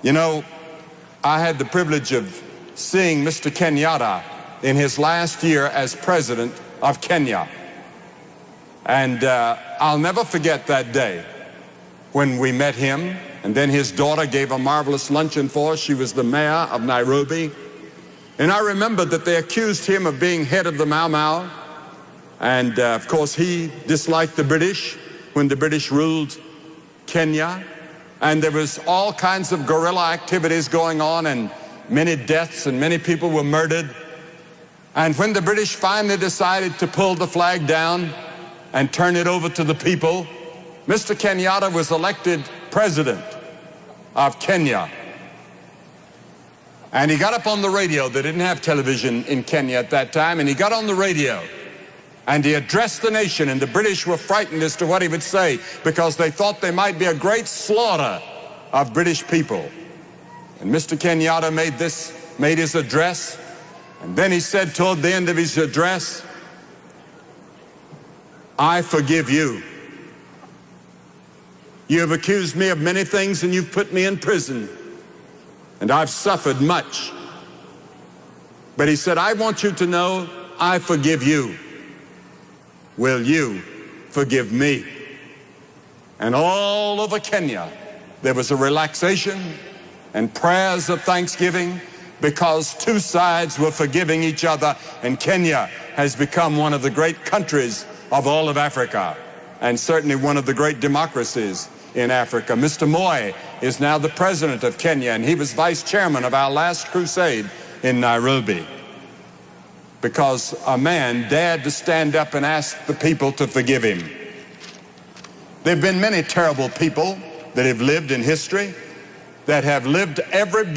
You know, I had the privilege of seeing Mr. Kenyatta in his last year as president of Kenya. And I'll never forget that day when we met him, and then his daughter gave a marvelous luncheon for us. She was the mayor of Nairobi. And I remember that they accused him of being head of the Mau Mau. And of course, he disliked the British when the British ruled Kenya. And there was all kinds of guerrilla activities going on, and many deaths, and many people were murdered. And when the British finally decided to pull the flag down and turn it over to the people, Mr. Kenyatta was elected president of Kenya. And he got up on the radio. They didn't have television in Kenya at that time. And he got on the radio and he addressed the nation. And the British were frightened as to what he would say, because they thought there might be a great slaughter of British people. And Mr. Kenyatta made his address. And then he said toward the end of his address, "I forgive you. You have accused me of many things and you've put me in prison. And I've suffered much. But," he said, "I want you to know I forgive you. Will you forgive me?" And all over Kenya, there was a relaxation and prayers of thanksgiving, because two sides were forgiving each other, and Kenya has become one of the great countries of all of Africa, and certainly one of the great democracies in Africa. Mr. Moi is now the president of Kenya, and he was vice chairman of our last crusade in Nairobi, because a man dared to stand up and ask the people to forgive him. There have been many terrible people that have lived in history, that have lived every bit